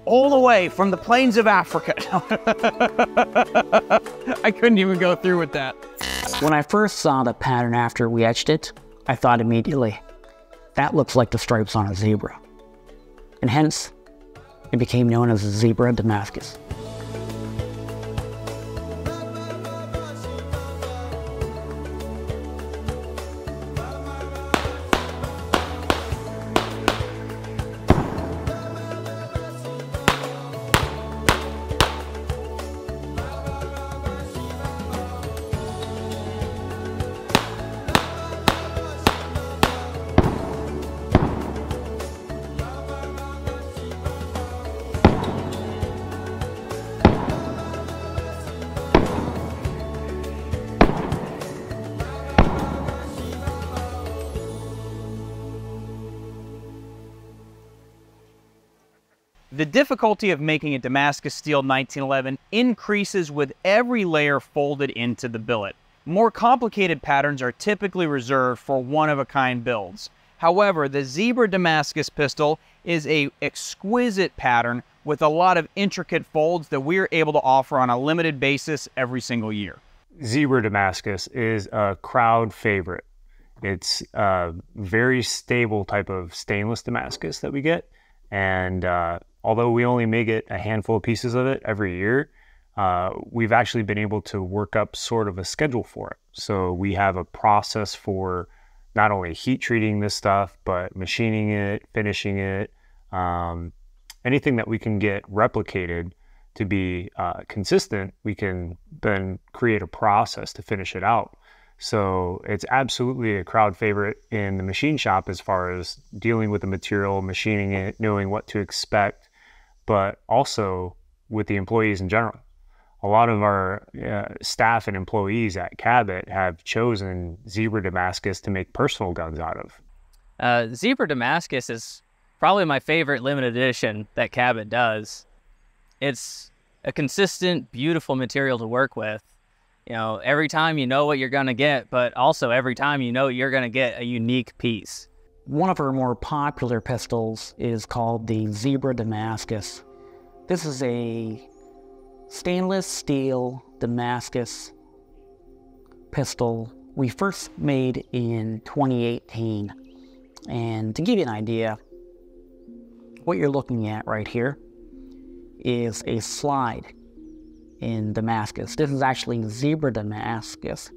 all the way from the plains of Africa. I couldn't even go through with that. When I first saw the pattern after we etched it, I thought immediately, that looks like the stripes on a zebra. And hence, it became known as the Zebra Damascus. The difficulty of making a Damascus steel 1911 increases with every layer folded into the billet. More complicated patterns are typically reserved for one-of-a-kind builds. However, the Zebra Damascus pistol is an exquisite pattern with a lot of intricate folds that we're able to offer on a limited basis every single year. Zebra Damascus is a crowd favorite. It's a very stable type of stainless Damascus that we get, and although we only make it a handful of pieces of it every year, we've actually been able to work up sort of a schedule for it. So we have a process for not only heat treating this stuff, but machining it, finishing it, anything that we can get replicated to be consistent, we can then create a process to finish it out. So it's absolutely a crowd favorite in the machine shop as far as dealing with the material, machining it, knowing what to expect, but also with the employees in general. A lot of our staff and employees at Cabot have chosen Zebra Damascus to make personal guns out of. Zebra Damascus is probably my favorite limited edition that Cabot does. It's a consistent, beautiful material to work with. You know, every time you know what you're going to get, but also every time you know you're going to get a unique piece. One of our more popular pistols is called the Zebra Damascus. This is a stainless steel Damascus pistol we first made in 2018. And to give you an idea, what you're looking at right here is a slide in Damascus. This is actually Zebra Damascus,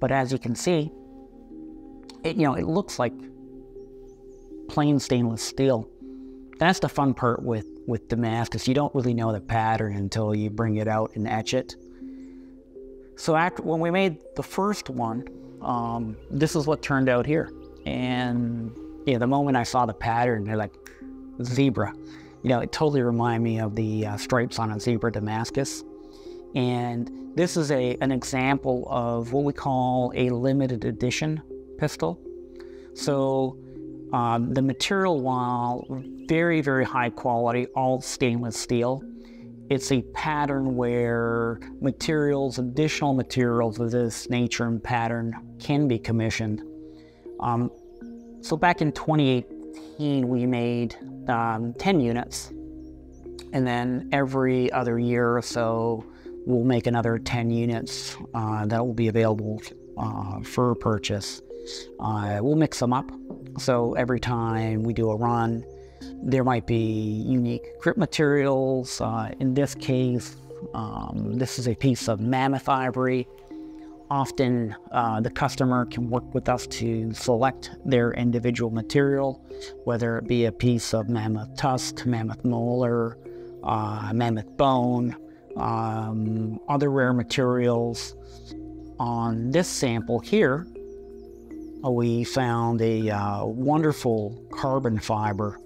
but as you can see, it looks like plain stainless steel. That's the fun part with Damascus. You don't really know the pattern until you bring it out and etch it. So when we made the first one, this is what turned out here. And the moment I saw the pattern, they're like, zebra. It totally reminded me of the stripes on a Zebra Damascus. And this is an example of what we call a limited edition pistol. So the material, while very, very high quality, all stainless steel, it's a pattern where additional materials of this nature and pattern can be commissioned. So back in 2018, we made 10 units. And then every other year or so, we'll make another 10 units that will be available for purchase. We'll mix them up. So every time we do a run, there might be unique grip materials. In this case, this is a piece of mammoth ivory. Often the customer can work with us to select their individual material, whether it be a piece of mammoth tusk, mammoth molar, mammoth bone, other rare materials. On this sample here, we found a wonderful carbon fiber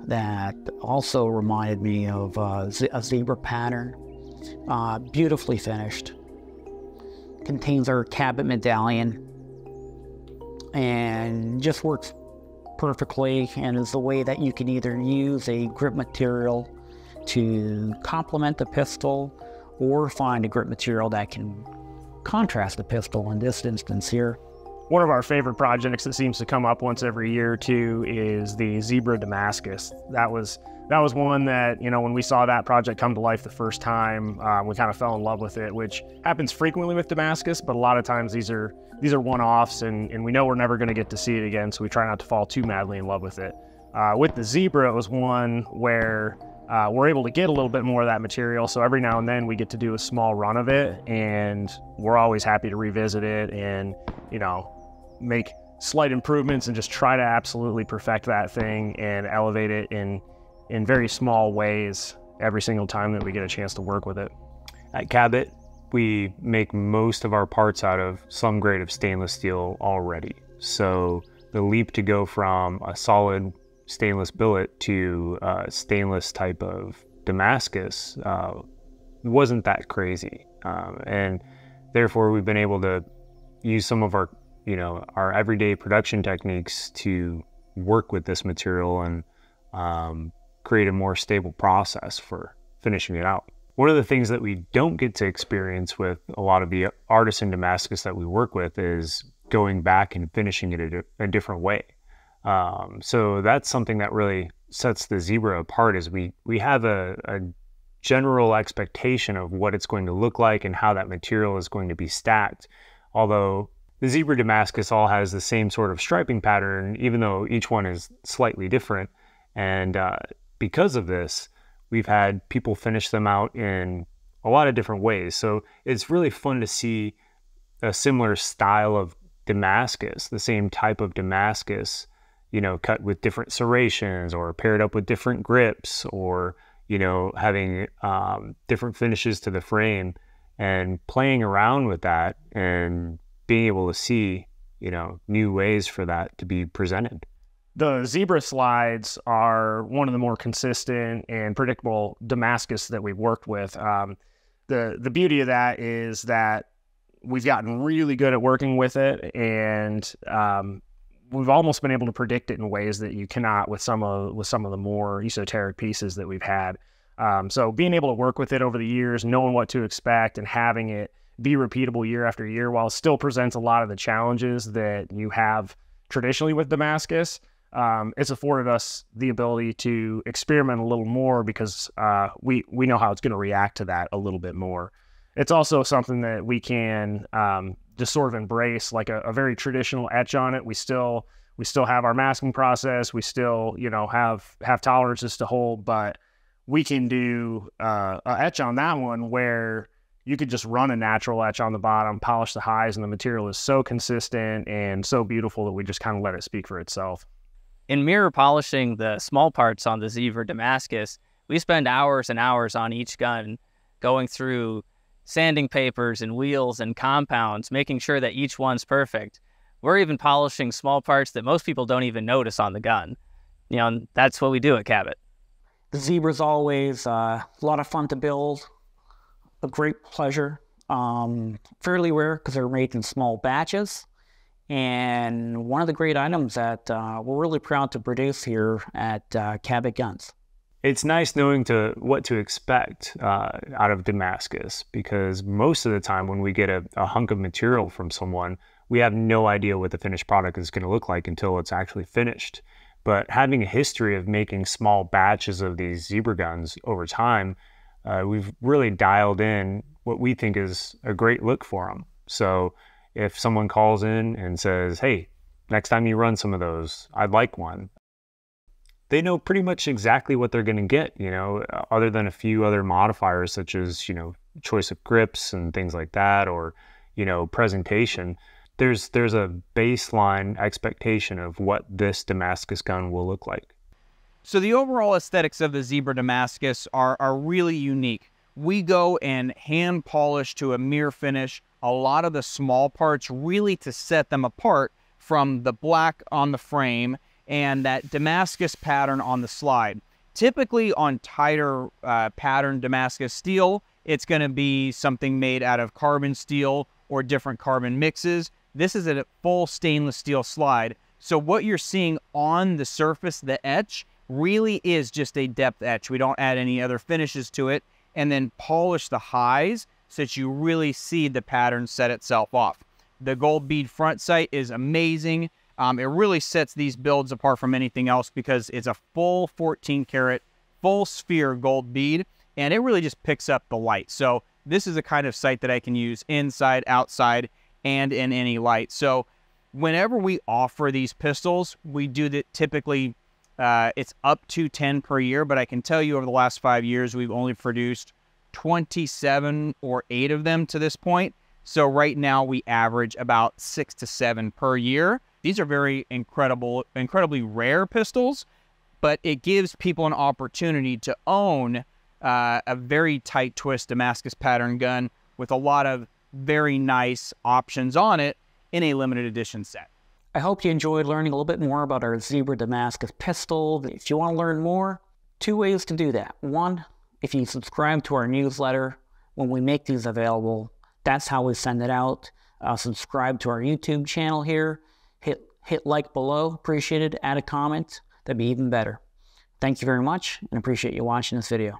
that also reminded me of a zebra pattern. Beautifully finished. Contains our Cabot medallion and just works perfectly, and is the way that you can either use a grip material to complement the pistol or find a grip material that can contrast the pistol. In this instance here, One of our favorite projects that seems to come up once every year or two is the Zebra Damascus. That was one that, you know, when we saw that project come to life the first time, we kind of fell in love with it, which happens frequently with Damascus, but a lot of times these are one-offs, and we know we're never going to get to see it again, so we try not to fall too madly in love with it. With the Zebra, it was one where we're able to get a little bit more of that material, so every now and then we get to do a small run of it, and we're always happy to revisit it and, you know, make slight improvements and just try to absolutely perfect that thing and elevate it in very small ways every single time that we get a chance to work with it. At Cabot, we make most of our parts out of some grade of stainless steel already. So the leap to go from a solid stainless billet to a stainless type of Damascus wasn't that crazy. And therefore we've been able to use some of our, you know, our everyday production techniques to work with this material and create a more stable process for finishing it out. One of the things that we don't get to experience with a lot of the artisan Damascus that we work with is going back and finishing it a different way. So that's something that really sets the Zebra apart, is we have a general expectation of what it's going to look like and how that material is going to be stacked. Although the Zebra Damascus all has the same sort of striping pattern, even though each one is slightly different. And because of this, we've had people finish them out in a lot of different ways. So it's really fun to see a similar style of Damascus, the same type of Damascus, you know, cut with different serrations or paired up with different grips, or, you know, having different finishes to the frame, and playing around with that and being able to see, you know, new ways for that to be presented. The Zebra slides are one of the more consistent and predictable Damascus that we've worked with. The beauty of that is that we've gotten really good at working with it, and we've almost been able to predict it in ways that you cannot with some of the more esoteric pieces that we've had. So being able to work with it over the years, knowing what to expect, and having it be repeatable year after year, while it still presents a lot of the challenges that you have traditionally with Damascus, it's afforded us the ability to experiment a little more, because we know how it's going to react to that a little bit more. It's also something that we can just sort of embrace, like a very traditional etch on it. We still have our masking process. We still, you know, have tolerances to hold, but we can do a etch on that one where you could just run a natural etch on the bottom, polish the highs, and the material is so consistent and so beautiful that we just kind of let it speak for itself. In mirror polishing the small parts on the Zebra Damascus, we spend hours and hours on each gun, going through sanding papers and wheels and compounds, making sure that each one's perfect. We're even polishing small parts that most people don't even notice on the gun. You know, and that's what we do at Cabot. The Zebra's always a lot of fun to build, a great pleasure, fairly rare because they're made in small batches, and one of the great items that we're really proud to produce here at Cabot Guns. It's nice knowing what to expect out of Damascus, because most of the time when we get a hunk of material from someone, we have no idea what the finished product is going to look like until it's actually finished. But having a history of making small batches of these Zebra guns over time, we've really dialed in what we think is a great look for them. So if someone calls in and says, hey, next time you run some of those, I'd like one, they know pretty much exactly what they're going to get, you know, other than a few other modifiers such as, you know, choice of grips and things like that, or, you know, presentation. There's a baseline expectation of what this Damascus gun will look like. So the overall aesthetics of the Zebra Damascus are really unique. We go and hand polish to a mirror finish a lot of the small parts, really to set them apart from the black on the frame and that Damascus pattern on the slide. Typically on tighter pattern Damascus steel, it's going to be something made out of carbon steel or different carbon mixes. This is a full stainless steel slide. So what you're seeing on the surface, the etch, really is just a depth etch. We don't add any other finishes to it, and then polish the highs so that you really see the pattern set itself off. The gold bead front sight is amazing. It really sets these builds apart from anything else because it's a full 14 karat, full sphere gold bead, and it really just picks up the light. So this is a kind of sight that I can use inside, outside, and in any light. So whenever we offer these pistols, we do that typically, it's up to 10 per year, but I can tell you over the last 5 years, we've only produced 27 or 8 of them to this point. So right now we average about 6 to 7 per year. These are very incredibly rare pistols, but it gives people an opportunity to own a very tight twist Damascus pattern gun with a lot of very nice options on it in a limited edition set. I hope you enjoyed learning a little bit more about our Zebra Damascus pistol. If you want to learn more, 2 ways to do that. One, if you subscribe to our newsletter when we make these available, that's how we send it out. Subscribe to our YouTube channel here. Hit like below, appreciate it. Add a comment, that'd be even better. Thank you very much and appreciate you watching this video.